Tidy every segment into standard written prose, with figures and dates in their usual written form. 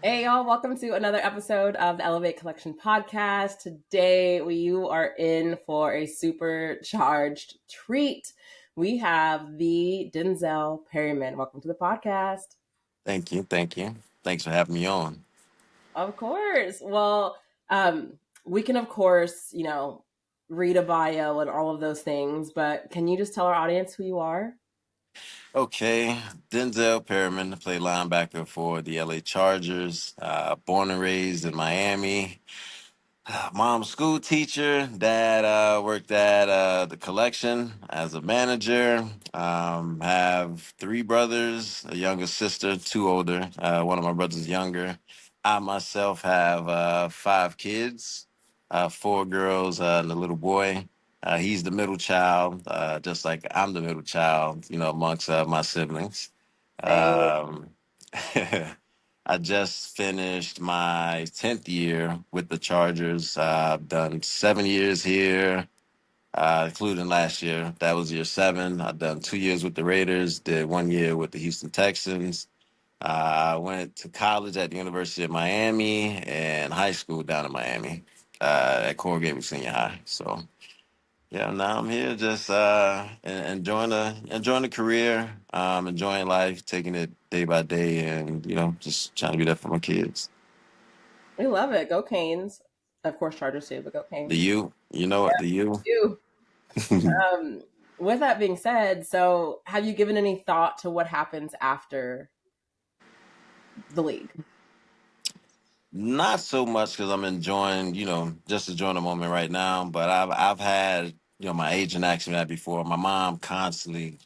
Hey y'all, welcome to another episode of the Elevate Collection podcast. Today you are in for a supercharged treat. We have the Denzel Perryman. Welcome to the podcast. Thank you. Thank you. Thanks for having me on. Of course. Well, we can of course, read a bio and all of those things, but can you just tell our audience who you are? Okay, Denzel Perryman, play linebacker for the LA Chargers. Born and raised in Miami. Mom, school teacher. Dad worked at the collection as a manager. Have three brothers, a younger sister, two older. One of my brothers is younger. I myself have five kids, four girls and a little boy. He's the middle child, just like I'm the middle child, amongst my siblings. Say Um, I just finished my 10th year with the Chargers. I've done 7 years here, including last year. That was year seven. I've done 2 years with the Raiders, did 1 year with the Houston Texans. I went to college at the University of Miami and high school down in Miami at Corrigan Senior High. So, yeah, now I'm here just enjoying the career, enjoying life, taking it day by day, and just trying to be there for my kids. we love it. Go Canes. Of course Chargers too, but go The Canes. U, you know what? The U. You. Um, with that being said, so have you given any thought to what happens after the league? Not so much because I'm enjoying, just enjoying the moment right now. But I've had, my agent asked me that before. My mom constantly,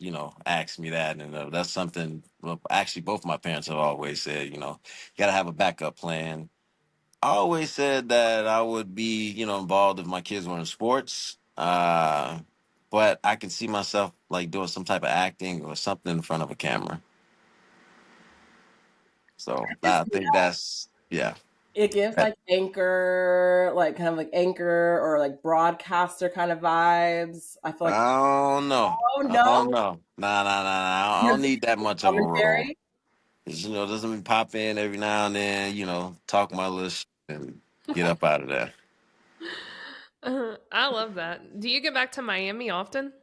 asks me that, and that's something. Well, actually, both my parents have always said, you got to have a backup plan. I always said that I would be, involved if my kids were in sports. But I can see myself like doing some type of acting or something in front of a camera. So I I see think that's yeah. it gives like anchor, like kind of like anchor or like broadcaster kind of vibes. I feel like, I don't know. oh I don't no, know. Nah. I you're don't need that much of a role. commentary. Just, doesn't pop in every now and then, talk my little shit and get up out of there. I love that. Do you get back to Miami often?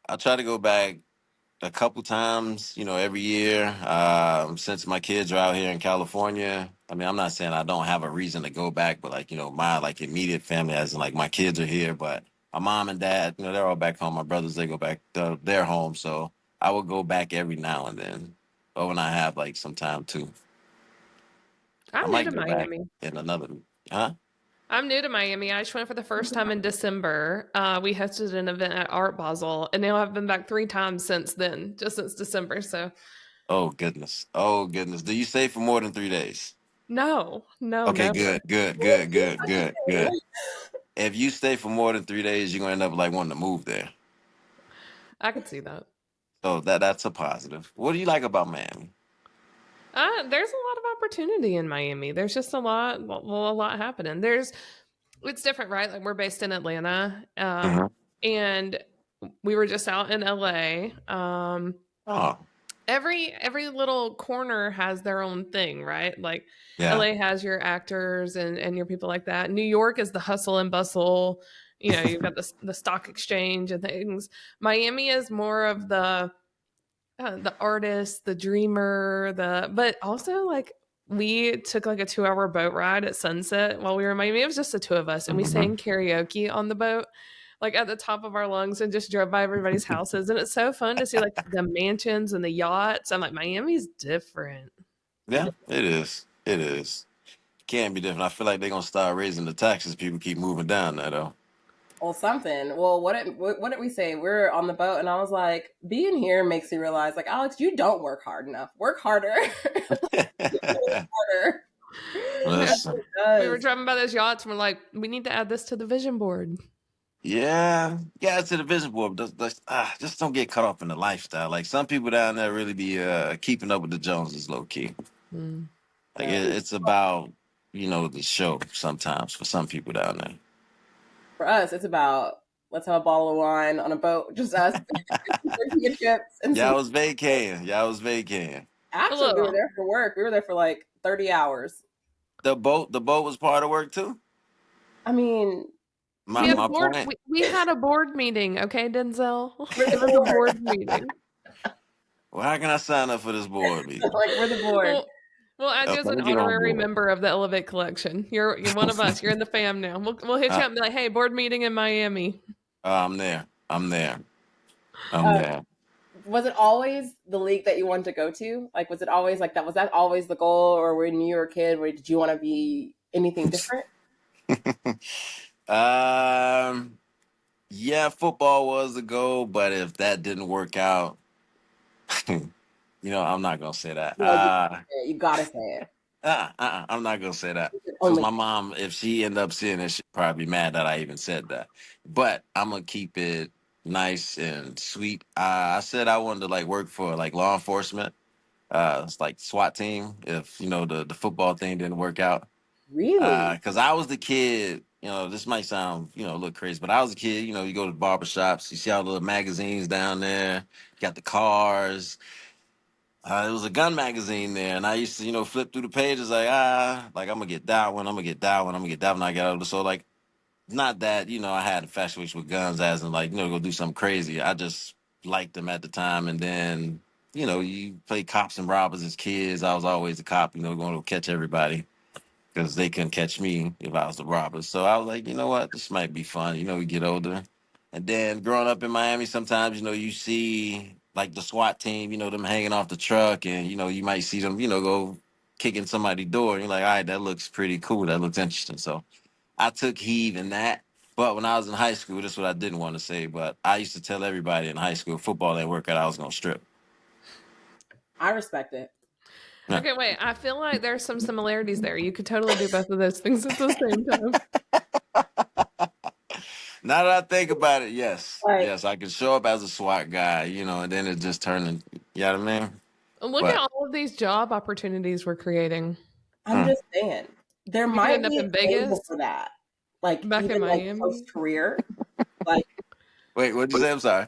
I try to go back a couple times, every year. Since my kids are out here in California, I mean, I'm not saying I don't have a reason to go back, but like, my like immediate family, as in like my kids are here, but my mom and dad, they're all back home. My brothers, they go back to their home, so I would go back every now and then, or when I have like some time too. I I'm new might to go back Miami. in another, huh? I'm new to Miami. I just went for the first time in December. We hosted an event at Art Basel, and now I've been back 3 times since then, just since December. So, Oh goodness, oh goodness. Do you stay for more than 3 days? no, no, Okay, no. good. If you stay for more than 3 days, you're gonna end up like wanting to move there. I could see that. So that's a positive. What do you like about Miami? There's a lot of opportunity in Miami. There's just a lot happening. It's different, right? Like we're based in Atlanta, Hmm. and we were just out in LA. Oh, Every little corner has their own thing, right? Like yeah. LA has your actors and your people like that. New York is the hustle and bustle. You've got the stock exchange and things. Miami is more of the artist, the dreamer, but also like we took like a 2 hour boat ride at sunset while we were in Miami. It was just the two of us, and we Hmm. sang karaoke on the boat, like at the top of our lungs, and just drove by everybody's houses. And it's so fun to see like the mansions and the yachts. I'm like, Miami's different. Yeah, it is. It is. Can be different. I feel like they're gonna start raising the taxes. People keep moving down there though. Well, something. Well, what did we say? We're on the boat, and I was like, being here makes me realize, like, Alex, you don't work hard enough. Work harder. Harder. Listen. It We were does. driving by those yachts, and we're like, we need to add this to the vision board. Yeah, it's a division board. Just don't get caught up in the lifestyle. Like some people down there really be keeping up with the Joneses, low key. Mm. Like Yeah. it's about the show sometimes for some people down there. For us, it's about let's have a bottle of wine on a boat, just us, tortilla chips, and some. Y'all was vacating. Y'all was vacating. A Actually, we were little. there for work. We were there for like 30 hours. The boat was part of work too. I mean, We My we had a my board. point. We had a board meeting. Okay, Denzel. we're the It was a board. board meeting. Well, how can I sign up for this board meeting? Like we're the board. Well, we'll add you Okay, as let an me get on honorary board. member of the Elevate Collection. You're one of us. You're in the fam now. We'll hit you uh, up and be like, hey, board meeting in Miami. I'm there. I'm there. I'm Um, there. was it always the league that you wanted to go to? Like, was it always like that? Was that always the goal, or when you were a kid, where did you want to be anything different? um, yeah, football was the goal, but if that didn't work out, I'm not gonna say that. No, you gotta say it. I'm not gonna say that because Only my mom, if she end up seeing it, she'd probably be mad that I even said that. But I'm gonna keep it nice and sweet. I said I wanted to like work for like law enforcement. It's like SWAT team. If the football thing didn't work out, really, because I was the kid. This might sound a little crazy, but I was a kid. You go to the barber shops, you see all the little magazines down there. You got the cars. It was a gun magazine there, and I used to, flip through the pages like I'm gonna get that one, I'm gonna get that one, I'm gonna get that one. I got older, so like, not that I had infatuation with guns, as in like go do something crazy. I just liked them at the time, and then you play cops and robbers as kids. I was always a cop, going to catch everybody because they couldn't catch me if I was the robber. So I was like, you know what, this might be fun. We get older, and then growing up in Miami, sometimes you see like the SWAT team, them hanging off the truck, and you might see them, go kicking somebody's door, and you're like, all right, that looks pretty cool. That looks interesting. So I took heed in that. But when I was in high school, this is what I didn't want to say, but I used to tell everybody in high school, football didn't work out, I was gonna strip. I respect it. Yeah. Okay, wait. I feel like there's some similarities there. You could totally do both of those things at the same time. Now that I think about it, yes, Like, yes, I could show up as a SWAT guy, and then it just turned, you know what I mean? Look at But all of these job opportunities we're creating. I'm mm. just saying, there We could might end up be in an angle Vegas, for that. Like back in even like Miami. post career, like Wait, what'd you say? I'm sorry.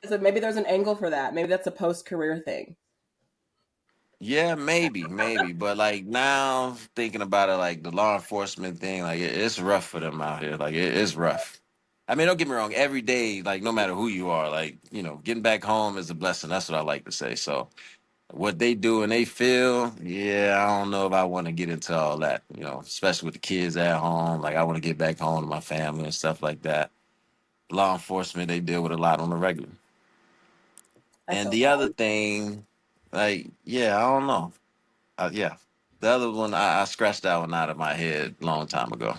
so maybe there's an angle for that. Maybe that's a post career thing. Yeah, maybe, but like now thinking about it, like the law enforcement thing, like it's rough for them out here. Like it's rough. I mean, don't get me wrong. Every day, like no matter who you are, like getting back home is a blessing. That's what I like to say. So what they do and they feel, yeah, I don't know if I want to get into all that. Especially with the kids at home. Like I want to get back home to my family and stuff like that. Law enforcement, they deal with a lot on the regular. I And feel the other thing, like, yeah, I don't know. Yeah, the other one I scratched that one out of my head a long time ago.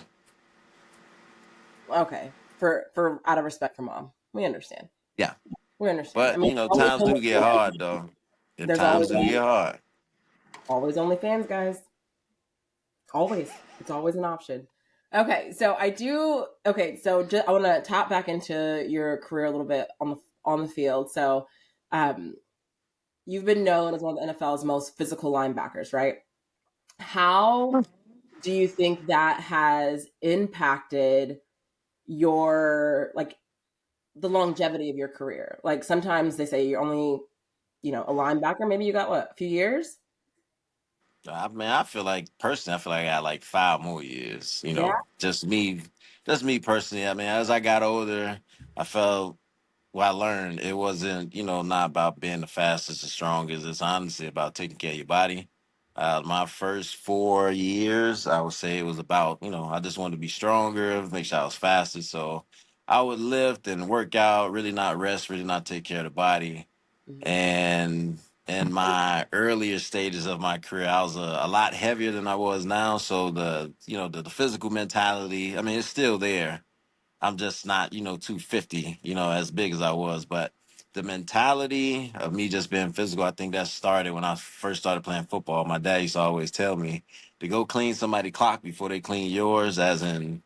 that. Okay. For out of respect for mom. We understand. Yeah, We understand. I but mean, always times do get OnlyFans. hard though. If There's times always do get hard. always OnlyFans, guys. Always. It's always an option. Okay, so I do. Okay, so I want to tap back into your career a little bit on the field. So, um, you've been known as one of the NFL's most physical linebackers, right? How do you think that has impacted your like the longevity of your career? Like sometimes they say you're only, a linebacker. Maybe you got what, a few years? I mean, I feel like personally, I feel like I got like 5 more years. Yeah. Just me personally. I mean, as I got older, I felt what I learned. It wasn't not about being the fastest and strongest. It's honestly about taking care of your body. My first 4 years, I would say it was about I just wanted to be stronger, make sure I was faster. So I would lift and work out, really not rest, really not take care of the body. Mhm. And in my earlier stages of my career, I was a lot heavier than I was now. So the physical mentality, I mean, it's still there. I'm just not 250, as big as I was. But the mentality of me just being physical, I think that started when I first started playing football. My dad used to always tell me to go clean somebody's clock before they clean yours, as in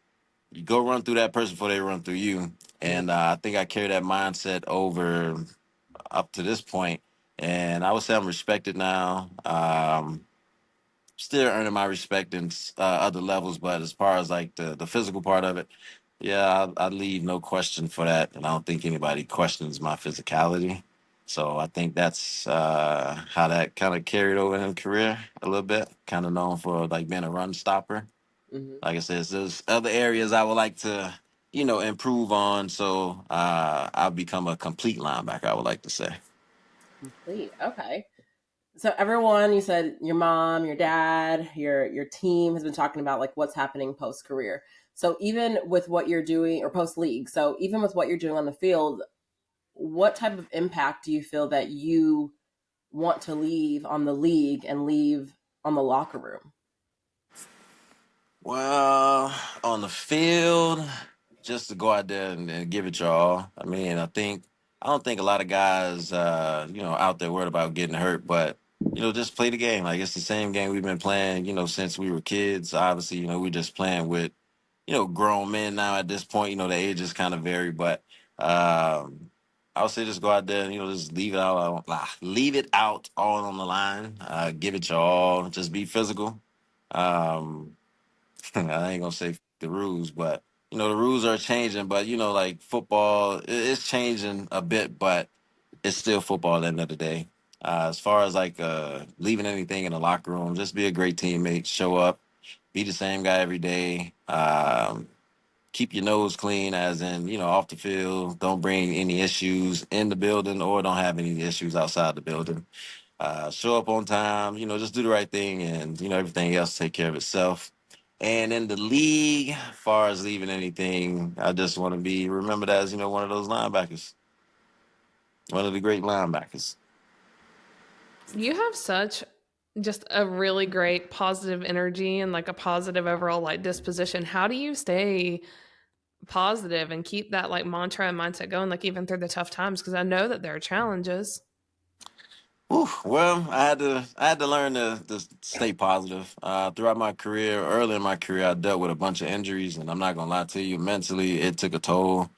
you go run through that person before they run through you. Mhm. And I think I carry that mindset over up to this point, and I would say I'm respected now. Still earning my respect in other levels, but as far as like the physical part of it, yeah, I leave no question for that, and I don't think anybody questions my physicality. So I think that's how that kind of carried over in his career a little bit. Kind of known for like being a run stopper. Hmm. Like I said, there's other areas I would like to, improve on. So I'll become a complete linebacker, I would like to say. Complete. Okay. So everyone, you said your mom, your dad, your team has been talking about like what's happening post career. So even with what you're doing or post league, so even with what you're doing on the field, what type of impact do you feel that you want to leave on the league and leave on the locker room? Well, on the field, just to go out there and give it your all. I mean, I don't think a lot of guys, out there worried about getting hurt, but just play the game. Like it's the same game we've been playing, since we were kids. Obviously, we're just playing with, grown men now at this point. The ages kind of vary, but I would say just go out there and just leave it out all on the line. Give it your all. Just be physical. Um, I ain't gonna say the rules, but the rules are changing. But like football, it's changing a bit, but it's still football at the end of the day. As far as like leaving anything in the locker room, just be a great teammate. Show up, be the same guy every day. Keep your nose clean, as in off the field. Don't bring any issues in the building, or don't have any issues outside the building. Show up on time, just do the right thing, and everything else take care of itself. And in the league, as far as leaving anything, I just want to be remembered as one of those linebackers, one of the great linebackers. You have such just a really great positive energy and like a positive overall like disposition. How do you stay positive and keep that like mantra and mindset going, like even through the tough times? Because I know that there are challenges. Whew, well, I had to learn to stay positive. Throughout my career, early in my career, I dealt with a bunch of injuries, and I'm not gonna lie to you, mentally it took a toll.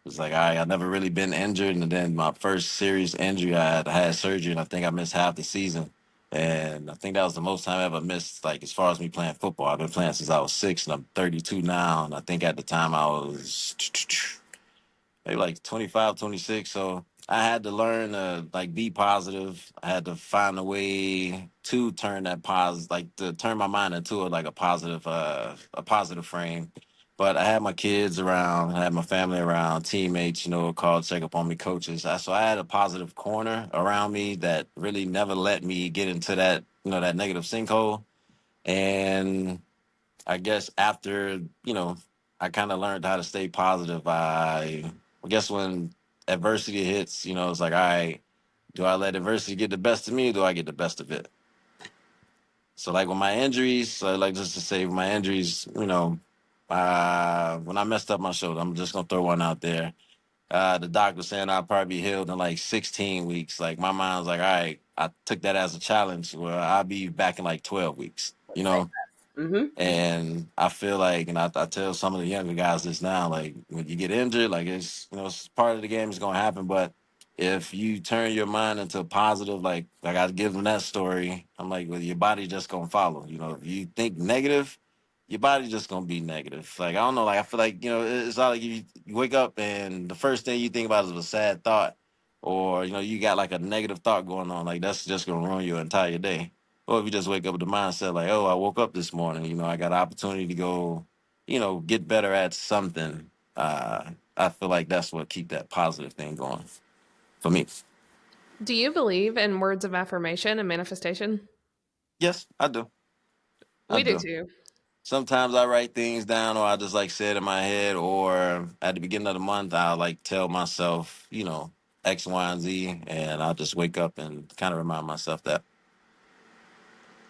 It's like I never really been injured, and then my first serious injury, I had surgery, and I think I missed half the season. And I think that was the most time I ever missed, like as far as me playing football. I've been playing since I was 6, and I'm 32 now. And I think at the time I was maybe like 25, 26. So I had to learn to like be positive. I had to find a way to turn that positive, like to turn my mind into like a positive frame. But I had my kids around, I had my family around, teammates, called check up on me, coaches. So I had a positive corner around me that really never let me get into that, that negative sinkhole. And I guess after, I kind of learned how to stay positive. I guess when adversity hits, it's like, all right, do I let adversity get the best of me, or do I get the best of it? So like with my injuries, so like just to say with my injuries, when I messed up my shoulder, I'm just gonna throw one out there. The doctor saying I'll probably be healed in like 16 weeks. Like my mind was like, all right, I took that as a challenge where I'll be back in like 12 weeks, Say less. Mm-hmm. And I feel like, and I tell some of the younger guys this now, like when you get injured, like it's part of the game is going to happen. But if you turn your mind into positive, like I give them that story, I'm like, well, your body just going to follow. If you think negative, your body just going to be negative. Like, I don't know, like I feel like, it's not like you wake up and the first thing you think about is a sad thought, or, you got like a negative thought going on. Like that's just going to ruin your entire day. Or if you just wake up with the mindset like, oh, I woke up this morning, I got an opportunity to go, get better at something. I feel like that's what keep that positive thing going for me. Do you believe in words of affirmation and manifestation? Yes, I do. I We do do. too. Sometimes I write things down, or I just like say it in my head, or at the beginning of the month, I'll like tell myself, X, Y, and Z, and I'll just wake up and kind of remind myself that.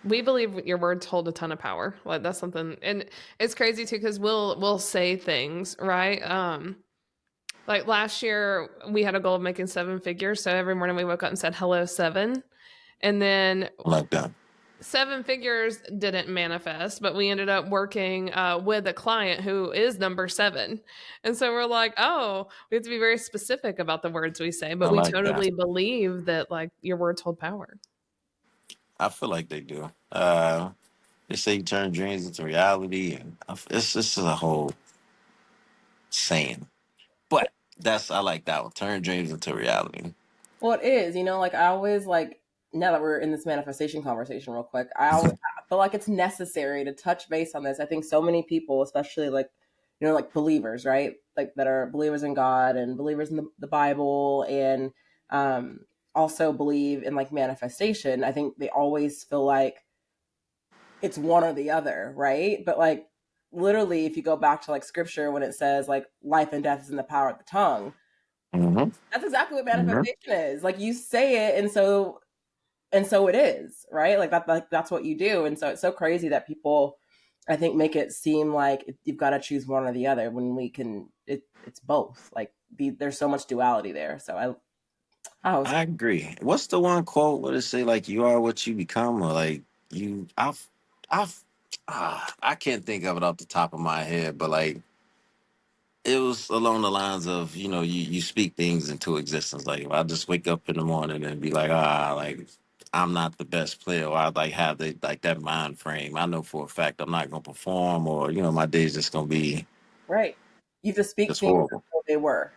We believe your words hold a ton of power. Like that's something, and it's crazy too because we'll say things right. Like last year, we had a goal of making 7 figures. So every morning we woke up and said hello 7, and then I like that. 7 figures didn't manifest, but we ended up working with a client who is number 7. And so we're like, oh, we have to be very specific about the words we say, I but we like that. totally believe that like your words hold power. I feel like they do. They say you turn dreams into reality, and it's just a whole saying. But I like that one. Turn dreams into reality. Well, it is, like I always like now that we're in this manifestation conversation real quick, I feel like it's necessary to touch base on this. I think so many people, especially like like believers, right? Like that are believers in God and believers in the Bible and um also believe in like manifestation. I think they always feel like it's one or the other, right? But like literally if you go back to like scripture when it says like life and death is in the power of the tongue, Hmm. that's exactly what Hmm. manifestation is. Like you say it, and so it is, right? Like that's what you do. And so it's so crazy that people, I think, make it seem like you've got to choose one or the other when we can. It's both. Like there's so much duality there. So I was I agree. What's the one quote where it say like you are what you become, or like you? I've, I can't think of it off the top of my head, but like it was along the lines of you speak things into existence. Like if I just wake up in the morning and be like like I'm not the best player, or I like have the like that mind frame. I know for a fact I'm not gonna perform, or my day's just gonna be right. You have to speak just things horrible. as though they were.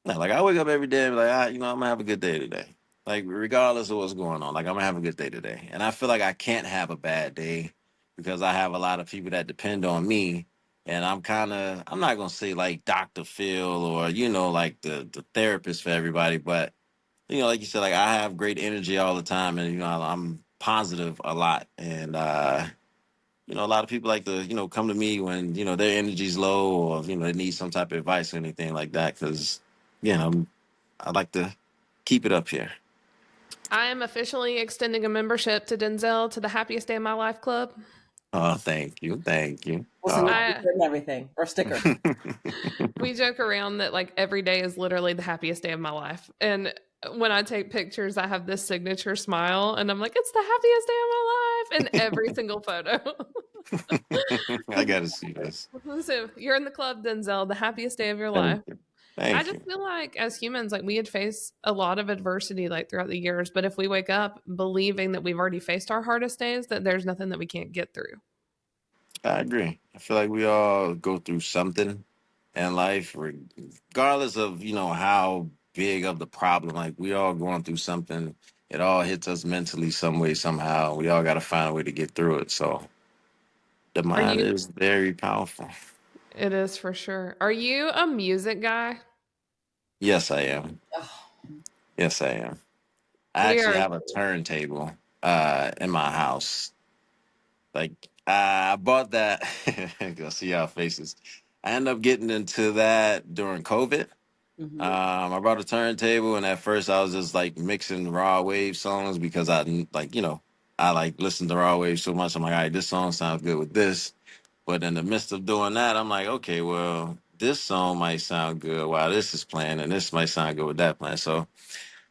Yeah, like I wake up every day and be like, I'm gonna have a good day today. Like regardless of what's going on, like I'm gonna have a good day today. And I feel like I can't have a bad day because I have a lot of people that depend on me. And I'm not gonna say like Dr. Phil or like the therapist for everybody, but like you said, like I have great energy all the time, and I'm positive a lot. And a lot of people like to come to me when their energy's low, or they need some type of advice or anything like that, because I like to keep it up here. I am officially extending a membership to Denzel to the Happiest Day of My Life Club. Oh, thank you, thank you. We'll send you a I t-shirt and everything or a sticker. We joke around that like every day is literally the happiest day of my life. And when I take pictures, I have this signature smile and I'm like, it's the happiest day of my life in every single photo. I gotta see this. So you're in the club, Denzel, the happiest day of your Thank life. you, I thank just you. feel like as humans, like we had faced a lot of adversity like throughout the years. But if we wake up believing that we've already faced our hardest days, that there's nothing that we can't get through. I agree. I feel like we all go through something in life, regardless of how big of the problem. Like we all going through something. It all hits us mentally some way, somehow. We all got to find a way to get through it. So the Are mind you? is very powerful. It is for sure. Are you a music guy? Yes, I am. Oh, Yes, I am. I We actually are. have a turntable in my house. Like I bought that. Go see y'all faces. I ended up getting into that during COVID. mm-hmm. I brought a turntable, and at first I was just like mixing raw wave songs because I like I like listened to raw wave so much. I'm like, all right, this song sounds good with this. But in the midst of doing that, I'm like, okay, well, this song might sound good while this is playing, and this might sound good with that playing. So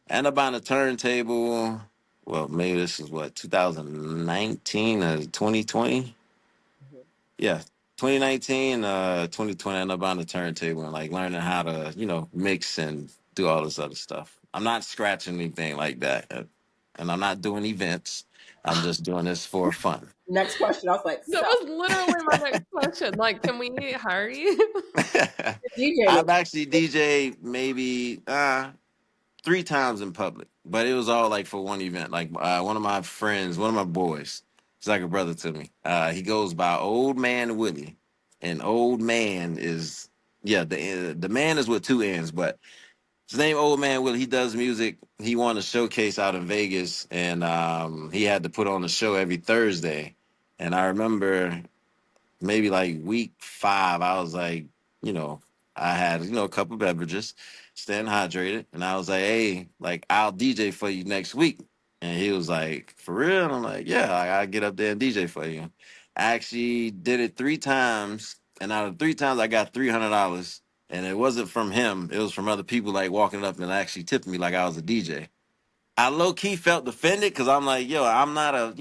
I ended up buying a turntable. Well, maybe this is what 2019 or 2020. Yeah, 2019, 2020. I ended up buying a turntable and like learning how to mix and do all this other stuff. I'm not scratching anything like that, and I'm not doing events. I'm just doing this for fun. Next question. I was like, That so was literally my next question. Like, can we hire you? DJ me. I've actually DJ maybe 3 times in public, but it was all like for one event. Like one of my friends, one of my boys, he's like a brother to me. He goes by Old Man Willie, and Old Man is the man is with two N's, but his name Old Man Willie. He does music. He won a showcase out in Vegas, and he had to put on a show every Thursday. And I remember maybe like week 5, I was like, you know, I had, a couple beverages, staying hydrated. And I was like, hey, like, I'll DJ for you next week. And he was like, for real? And I'm like, yeah, I'll get up there and DJ for you. I actually did it 3 times. And out of 3 times, I got $300. And it wasn't from him. It was from other people like walking up and actually tipping me like I was a DJ. I low key felt offended because I'm like, yo, I'm not a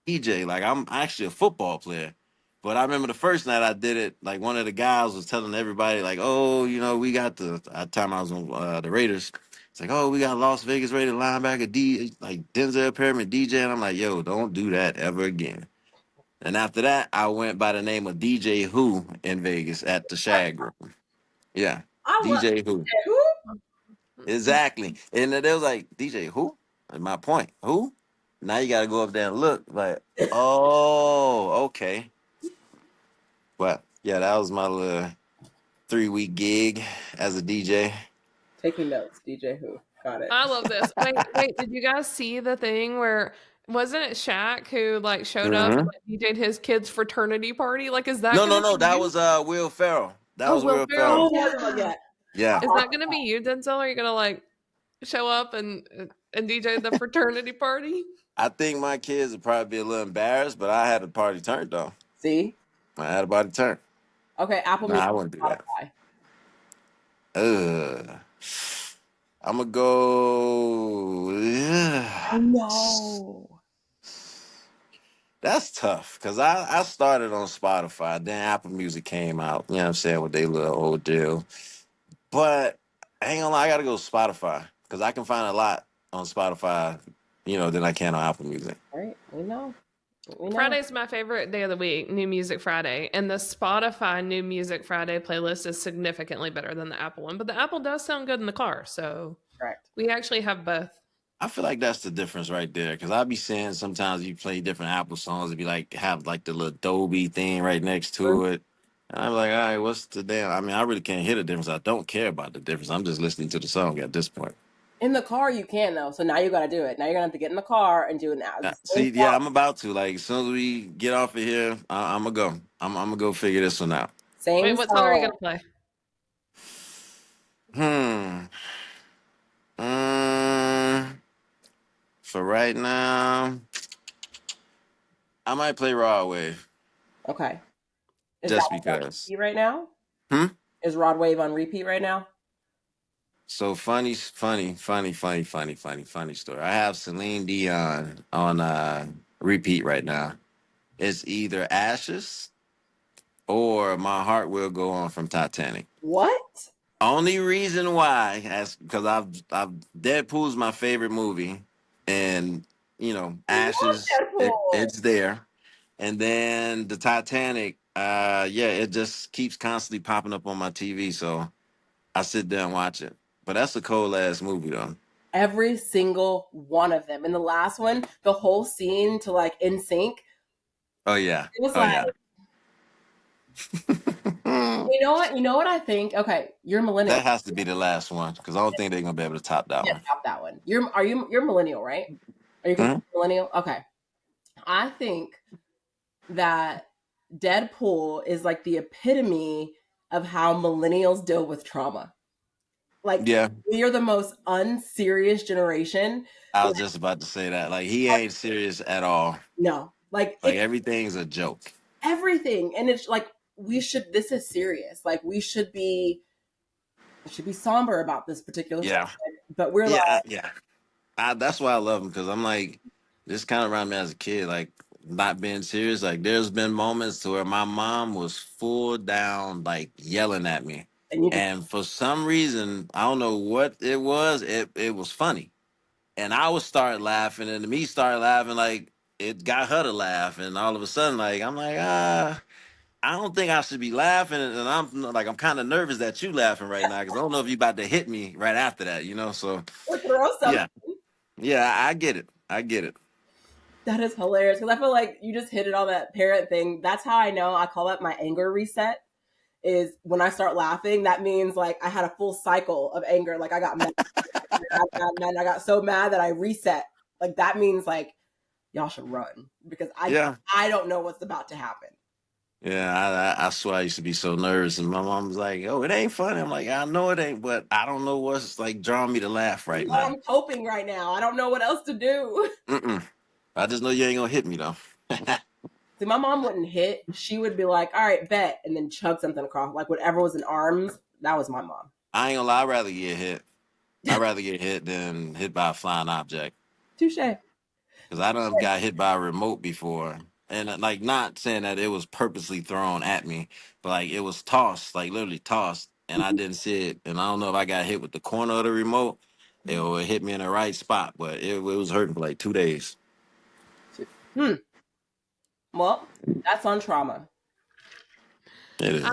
DJ. Like I'm actually a football player. But I remember the first night I did it, like one of the guys was telling everybody, like, oh, we got at the time I was on the Raiders. It's like, oh, we got Las Vegas Raiders linebacker like Denzel Perryman DJ. And I'm like, yo, don't do that ever again. And after that, I went by the name of DJ Who in Vegas at the Shag Room. Yeah, I love DJ Who. who? Exactly. And then they was like, DJ, who? And my point, who? Now you got to go up there and look like, oh, okay. But yeah, that was my little 3 week gig as a DJ. Taking notes, DJ Who. Got it. I love this. Wait, did you guys see the thing where wasn't it Shaq who like showed up and Hmm. like, DJ'd his kids' fraternity party? Like, is that No, no, gonna no. be That you? was Will Ferrell. That Oh, was Will Will Ferrell. Ferrell. Oh, that wasn't Yeah. yet. Yeah. Is that gonna be you, Denzel? Are you gonna like show up and DJ the fraternity party? I think my kids would probably be a little embarrassed, but I had a party turned though. See? I had a party turned. Okay, Apple Nah, Music, I wouldn't do that. Spotify. Ugh. I'm gonna go. I know. That's tough because I started on Spotify, then Apple Music came out. You know what I'm saying with their little old deal. But I ain't gonna lie, I gotta go Spotify because I can find a lot on Spotify, than I can on Apple Music. All right, we know. We know. Friday's my favorite day of the week, New Music Friday. And the Spotify New Music Friday playlist is significantly better than the Apple one. But the Apple does sound good in the car. So Correct. we actually have both. I feel like that's the difference right there because I be saying sometimes you play different Apple songs, it be like have like the little Dolby thing right next to it. And I'm like, all right, what's the damn? I mean, I really can't hear the difference. I don't care about the difference. I'm just listening to the song at this point. In the car, you can though. So now you got to do it. Now you're gonna have to get in the car and do it now. See, yeah, I'm about to. Like, as soon as we get off of here, I'm gonna go. I'm gonna go figure this one out. Same Wait, what song are you song. going to play? Hmm. Mm, for right now, I might play Raw Wave Okay. Is that just what's on because. repeat right now? Hmm. Is Rod Wave on repeat right now? So funny story. I have Celine Dion on repeat right now. It's either Ashes or My Heart Will Go On from Titanic. What? Only reason why is because I've Deadpool's my favorite movie, and Love Ashes Deadpool. it's there, and then the Titanic. Yeah, it just keeps constantly popping up on my TV, so I sit there and watch it. But that's a cold ass movie though. Every single one of them. In the last one, the whole scene to like in sync. Oh yeah, It was oh like, yeah. you know what? You know what I think? Okay, you're millennial. That has to be the last one because I don't think they're gonna be able to top that Yeah, one. stop that one. You're millennial, right? Are you considered Mhm. millennial? Okay. I think that Deadpool is like the epitome of how millennials deal with trauma. Like Yeah, we are the most unserious generation. I was just about to say that. Like he ain't serious at all. No, like Like everything's a joke. everything, and it's like we should. This is serious. Like we should be somber about this particular Yeah, subject. But we're like, yeah. That's why I love him because I'm like, this kind of around me as a kid, like not being serious. Like there's been moments to where my mom was full down, like yelling at me, and you just and for some reason, I don't know what it was. It was funny, and I would start laughing, and me start laughing, like it got her to laugh, and all of a sudden, like I'm like I don't think I should be laughing, and I'm kind of nervous that you laughing right now because I don't know if you about to hit me right after that. So or throw something. yeah, yeah, I get it. I get it. That is hilarious because I feel like you just hit it on that parent thing. That's how I know. I call that my anger reset. Is when I start laughing, that means like I had a full cycle of anger. Like I got mad, I got so mad that I reset. Like that means like y'all should run because Yeah, I don't know what's about to happen. yeah. I swear I used to be so nervous, and my mom was like, "Oh, it ain't funny." I'm like, "I know it ain't, but I don't know what's like drawing me to laugh right No, now." I'm coping right now. I don't know what else to do. Mm-mm. I just know you ain't gonna hit me though. See, my mom wouldn't hit. She would be like, "All right, bet," and then chug something across. Like whatever was in arms. That was my mom. I ain't gonna lie. I'd rather get hit. I'd rather get hit than hit by a flying object. Touche. Because I done got hit by a remote before. And like not saying that it was purposely thrown at me, but like it was tossed, like literally tossed, and I didn't see it. And I don't know if I got hit with the corner of the remote or it hit me in the right spot, but it was hurting for like 2 days. Hmm. Well, that's on trauma. It is.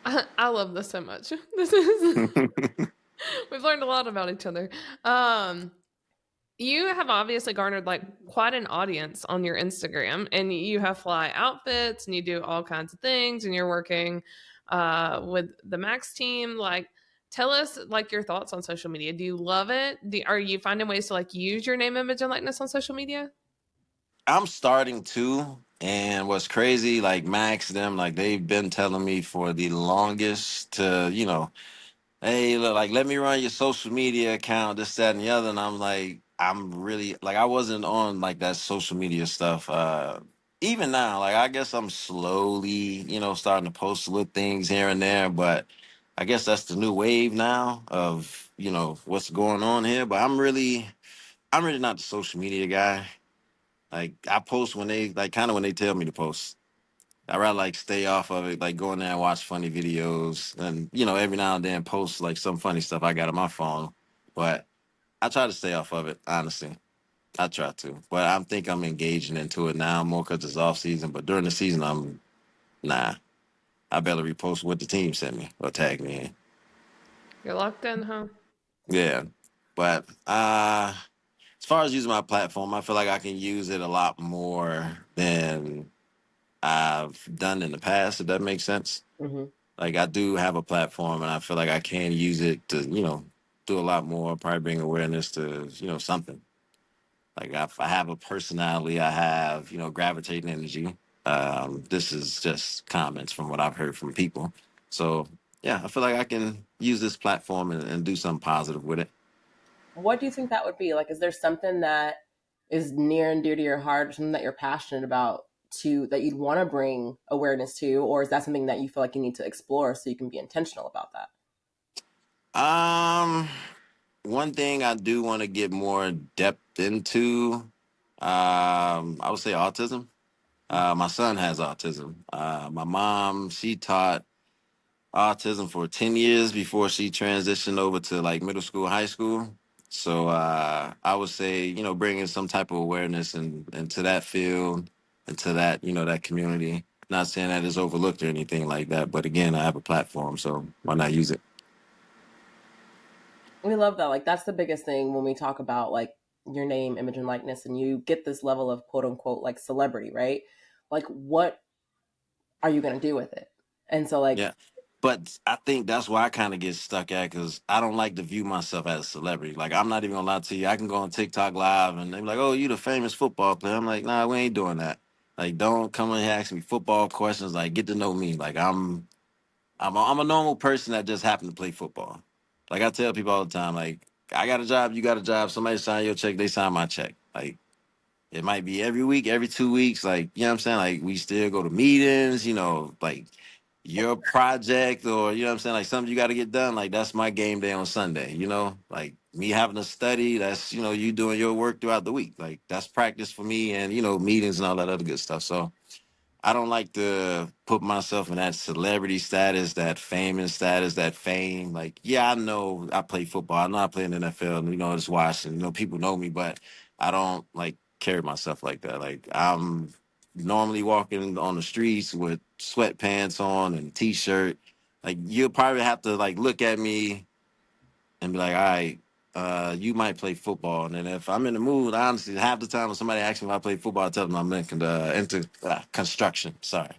I love this so much. This is We've learned a lot about each other. Um, you have obviously garnered like quite an audience on your Instagram, and you have fly outfits, and you do all kinds of things, and you're working with the Max team. Like, tell us like your thoughts on social media. Do you love it? Are you finding ways to like use your name, image, and likeness on social media? I'm starting to, and what's crazy, like Max, them, like they've been telling me for the longest to, hey, look, like let me run your social media account, this, that, and the other. And I'm like, I'm really like I wasn't on like that social media stuff. Even now, like I guess I'm slowly, starting to post little things here and there, but I guess that's the new wave now of, what's going on here. But I'm really not the social media guy. Like I post when they like kind of when they tell me to post. I rather like stay off of it, like go in there and watch funny videos, and every now and then post like some funny stuff I got on my phone. But I try to stay off of it, honestly. I try to, but I think I'm engaging into it now more because it's off season. But during the season, I'm nah. I barely repost what the team sent me or tag me in. You're locked in, huh? Yeah, but as far as using my platform, I feel like I can use it a lot more than I've done in the past. If that makes sense. Hmm. Like I do have a platform, and I feel like I can use it to, do a lot more. Probably bring awareness to, something. Like if I have a personality, I have, gravitating energy. This is just comments from what I've heard from people. So yeah, I feel like I can use this platform and do something positive with it. What do you think that would be? Like, is there something that is near and dear to your heart, or something that you're passionate about to that you'd want to bring awareness to, or is that something that you feel like you need to explore so you can be intentional about that? Um, One thing I do want to get more depth into, I would say autism. My son has autism. My mom, she taught autism for 10 years before she transitioned over to like middle school, high school. So I would say, bringing some type of awareness into that field, into that, that community. Not saying that it's overlooked or anything like that, but again, I have a platform, so why not use it? We love that. Like, that's the biggest thing when we talk about like your name, image, and likeness, and you get this level of quote unquote like celebrity, right? Like, what are you going to do with it? And so, like, Yeah. But I think that's why I kind of get stuck at because I don't like to view myself as a celebrity. Like I'm not even gonna lie to you. I can go on TikTok live and they're like, "Oh, you the famous football player." I'm like, "Nah, we ain't doing that. Like, don't come in here asking me football questions. Like, get to know me. Like, I'm a normal person that just happened to play football. Like I tell people all the time, like I got a job, you got a job. Somebody sign your check, they sign my check. Like it might be every week, every 2 weeks. Like, you know what I'm saying? Like, we still go to meetings, like your project or, you know what I'm saying? Like, something you got to get done. Like, that's my game day on Sunday, Like, me having to study, that's, you doing your work throughout the week. Like, that's practice for me and, meetings and all that other good stuff. So, I don't like to put myself in that celebrity status, that famous status, that fame. Like, yeah, I know I play football. I know I play in the NFL, and just watch, and people know me, but I don't like carry myself like that. Like, I'm normally walking on the streets with sweatpants on and t-shirt. Like, you'll probably have to like look at me and be like, all right. You might play football, and then if I'm in the mood, honestly, half the time when somebody asks me if I play football, I tell them I'm into construction. Sorry.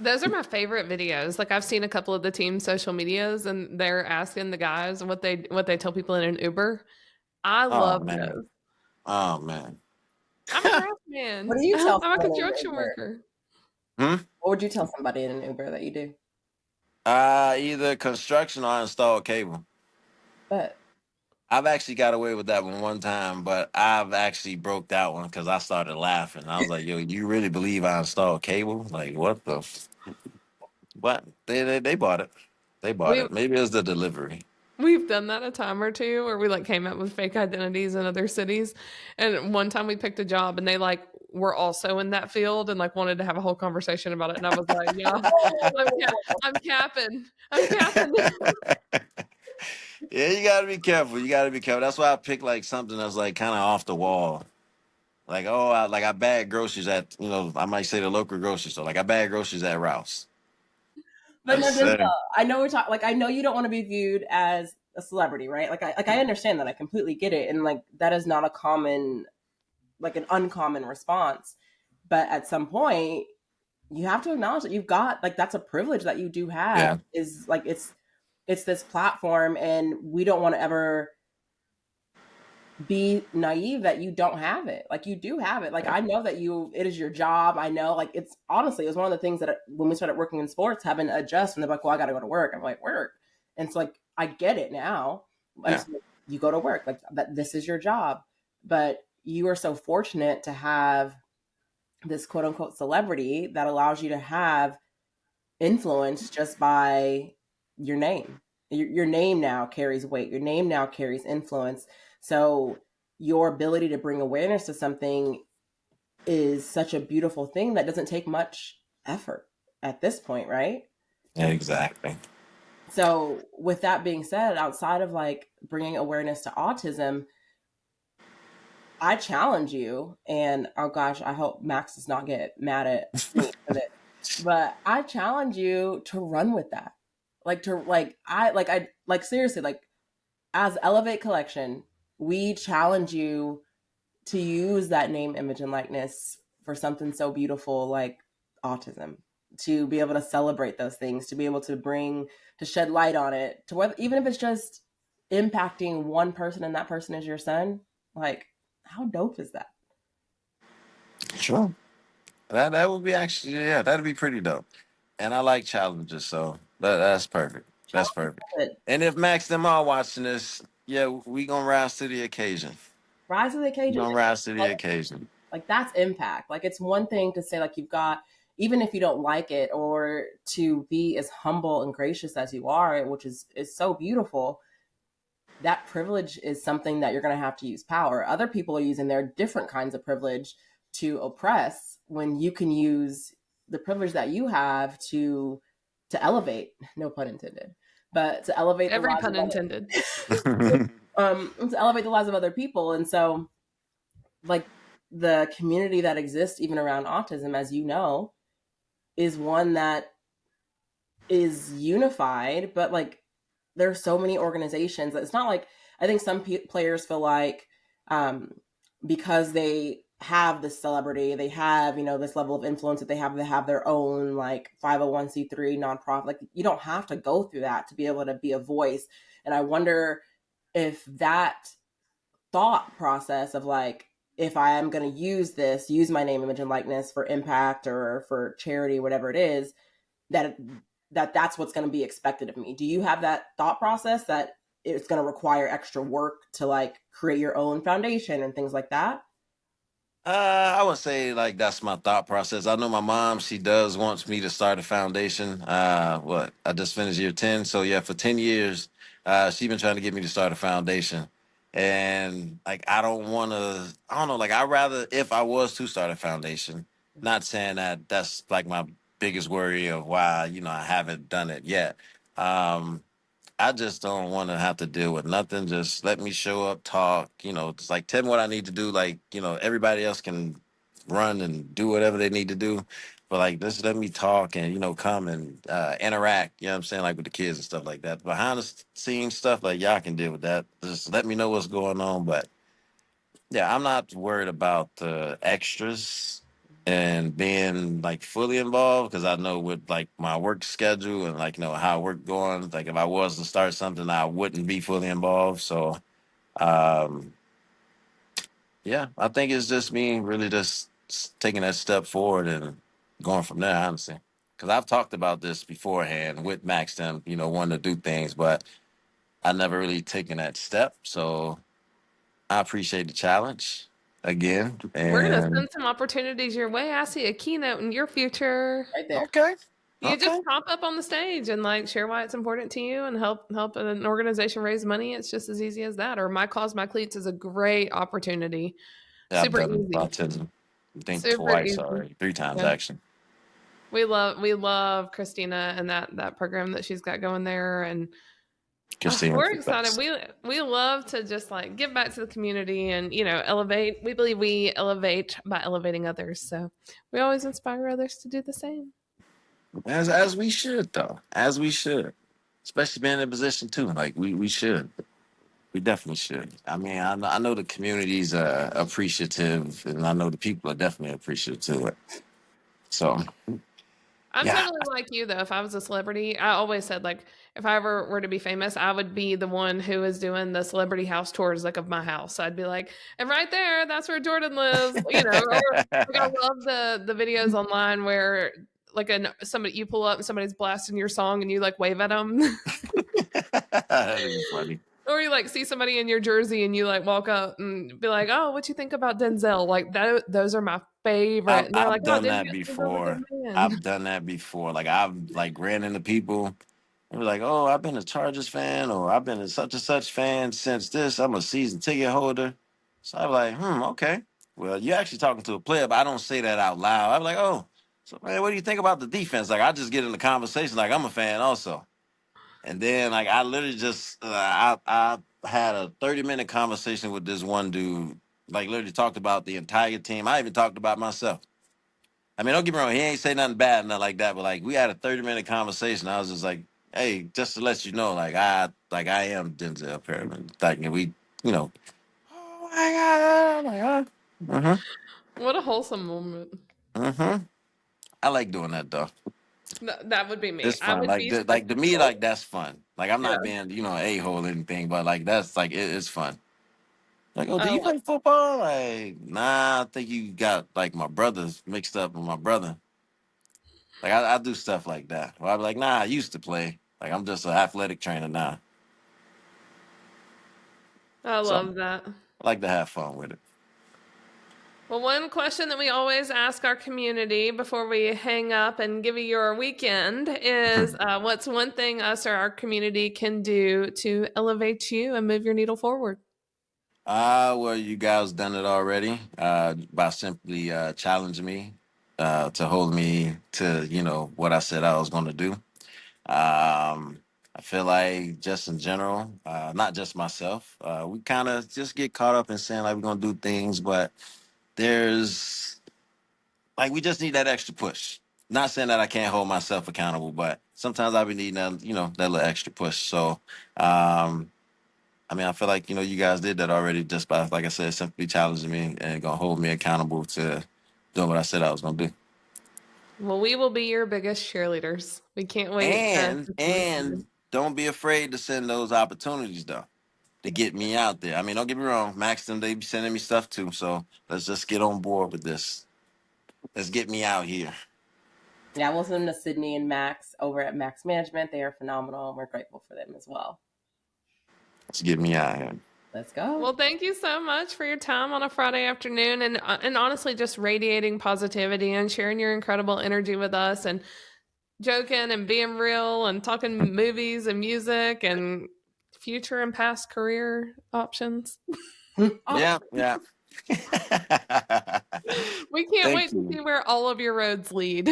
Those are my favorite videos. Like I've seen a couple of the team social medias and they're asking the guys what they tell people in an Uber. I Oh love man. those. Oh man. I'm a trash what man. do you tell I'm a someone in an construction Uber? worker. Hmm? What would you tell somebody in an Uber that you do? Either construction or install cable. But I've actually got away with that one time, but I've actually broke that one because I started laughing. I was like, "Yo, you really believe I installed cable? Like, what the?" But they bought it. They bought We it. Maybe it was the delivery. we've done that a time or two where we like came up with fake identities in other cities. And one time we picked a job and they like were also in that field and like wanted to have a whole conversation about it. And I was like, yeah, I'm capping. I'm capping. Yeah, you gotta be careful. You gotta be careful. That's why I picked like something that's like kind of off the wall. Like, oh, I bag groceries at, I might say the local grocery store. Like, I bag groceries at Rouse. but no, Yes, Denzel, sir. I know we're talking. Like, I know you don't want to be viewed as a celebrity, right? I understand that. I completely get it. And like that is not a common, like an uncommon response. But at some point, you have to acknowledge that you've got like that's a privilege that you do have, Yeah. is like it's this platform, and we don't want to ever be naive that you don't have it. Like you do have it. Like I know that you, it is your job. I know, like it's honestly, it was one of the things that when we started working in sports, having to adjust, and they're like, well, I got to go to work. I'm like, work. And it's like, I get it now. And Yeah. so you go to work, like that, this is your job. But you are so fortunate to have this quote unquote celebrity that allows you to have influence just by your name. Your name now carries weight. Your name now carries influence. So your ability to bring awareness to something is such a beautiful thing that doesn't take much effort at this point, right? Exactly. So with that being said, outside of like bringing awareness to autism, I challenge you, and oh gosh, I hope Max does not get mad at me for this, but I challenge you to run with that. Like to I like seriously, like as Elevate Collection, we challenge you to use that name, image, and likeness for something so beautiful like autism. To be able to celebrate those things, to be able to to shed light on it, to whether even if it's just impacting one person and that person is your son, like how dope is that? Sure. That would be actually, yeah, that'd be pretty dope. And I like challenges, so that's perfect. That's Challenge perfect. it. And if Max them are watching this, yeah, we gonna rise to the occasion. Rise to the We occasion. gonna rise to the occasion. Like that's impact. Like it's one thing to say like you've got, even if you don't like it, or to be as humble and gracious as you are, which is so beautiful. That privilege is something that you're going to have to use power. Other people are using their different kinds of privilege to oppress, when you can use the privilege that you have to elevate, no pun intended, but to elevate the Every lives of pun intended. to elevate the lives of other people. And so like the community that exists even around autism, as you know, is one that is unified, but like there's so many organizations that it's not like, I think some players feel like um, because they have this celebrity, they have, you know, this level of influence that they have their own like 501c3 nonprofit. Like you don't have to go through that to be able to be a voice. And I wonder if that thought process of like, if I am going to use my name, image, and likeness for impact or for charity, whatever it is, that that's what's going to be expected of me. Do you have that thought process that it's going to require extra work to like create your own foundation and things like that? I would say like that's my thought process. I know my mom, she does wants me to start a foundation. What I just finished year 10. So yeah, for 10 years, she been trying to get me to start a foundation. And like I don't wanna, I don't know, like I'd rather if I was to start a foundation, not saying that that's like my biggest worry of why, I haven't done it yet. Um, I just don't want to have to deal with nothing. Just let me show up, talk, just like tell me what I need to do. Like, everybody else can run and do whatever they need to do. But like, just let me talk and, come and interact, you know what I'm saying? Like with the kids and stuff like that. Behind the scenes stuff, like y'all can deal with that. Just let me know what's going on. But yeah, I'm not worried about the extras and being like fully involved because I know with like my work schedule and like how work going. Like if I was to start something, I wouldn't be fully involved. So um, yeah, I think it's just me really just taking that step forward and going from there. Honestly, because I've talked about this beforehand with Max, them wanting to do things, but I never really taken that step. So I appreciate the challenge again. We're gonna And send some opportunities your way. I see a keynote in your future. Right there. okay, You okay, just pop up on the stage and like share why it's important to you and help an organization raise money. It's just as easy as that. Or My Cause My Cleats is a great opportunity. yeah, I've Super done easy. autism. I think Super twice easy. already, 3 times Yeah. actually. We love Christina and that program that she's got going there. And Christine's we're the excited. best. We love to just like give back to the community and elevate. We believe we elevate by elevating others. So we always inspire others to do the same. As we should though, as we should. especially being in a position too. Like we should. We definitely should. I mean, I know the community's appreciative, and I know the people are definitely appreciative to it. So, I'm yeah, totally like you though. If I was a celebrity, I always said like if I ever were to be famous, I would be the one who is doing the celebrity house tours like of my house. I'd be like, and right there, that's where Jordan lives, you know. Or like I love the videos online where like somebody you pull up and somebody's blasting your song and you like wave at them. that'd be funny. Or you like see somebody in your jersey and you like walk up and be like, "Oh, what you think about Denzel?" Like that, those are my favorite. I've And they're like, I've "Oh, done didn't that get Denzel's a good before. man." I've done that before. Like I've like ran into people and be like, "Oh, I've been a Chargers fan, or I've been a such and such fan since this. I'm a season ticket holder." So I'm like, okay. Well, you're actually talking to a player, but I don't say that out loud. I'm like, "Oh, so man, what do you think about the defense?" Like I just get in the conversation, like I'm a fan also. And then like I literally just I had a 30-minute conversation with this one dude. Like literally talked about the entire team. I even talked about myself. I mean, don't get me wrong, he ain't say nothing bad, nothing like that. But like we had a 30-minute conversation. I was just like, hey, just to let you know, like I am Denzel Perryman. Like and we, you know, oh my god, oh my god. Mm-hmm. What a wholesome moment. Mm-hmm. I like doing that though. That would be me. It's I fun. would be Like to me, skeptical. like that's fun. Like I'm Yeah. not being, a hole or anything, but like that's like it's fun. Like, oh, do I you love play football? Like, nah, I think you got like my brothers mixed up with my brother. Like, I do stuff like that. Well, I'm like, nah, I used to play. Like, I'm just an athletic trainer now. I So love that. I like to have fun with it. Well, one question that we always ask our community before we hang up and give you your weekend is what's one thing us or our community can do to elevate you and move your needle forward? Well, you guys done it already by simply challenging me to hold me to, what I said I was going to do. I feel like just in general, not just myself, we kind of just get caught up in saying like we're gonna do things, but there's like we just need that extra push. Not saying that I can't hold myself accountable, but sometimes I be needing that, that little extra push. So, I mean, I feel like you guys did that already just by, like I said, simply challenging me and gonna hold me accountable to doing what I said I was gonna do. Well, we will be your biggest cheerleaders. We can't wait And to see what you do. and don't be afraid to send those opportunities though, to get me out there. I mean, don't get me wrong, Max them they be sending me stuff too. So let's just get on board with this. Let's get me out here. Yeah, we'll send them to Sydney and Max over at Max Management. They are phenomenal, and we're grateful for them as well. Let's get me out here. Let's go. Well, thank you so much for your time on a Friday afternoon and honestly just radiating positivity and sharing your incredible energy with us and joking and being real and talking movies and music and future and past career options. Yeah, yeah. We can't Thank wait to you. see where all of your roads lead.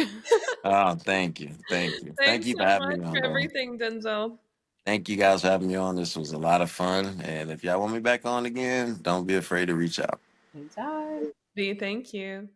Oh, thank you. Thank you. Thank Thanks you so for having much me for on, though. everything, Denzel. Thank you guys for having me on. This was a lot of fun. And if y'all want me back on again, don't be afraid to reach out. Anytime. B, thank you.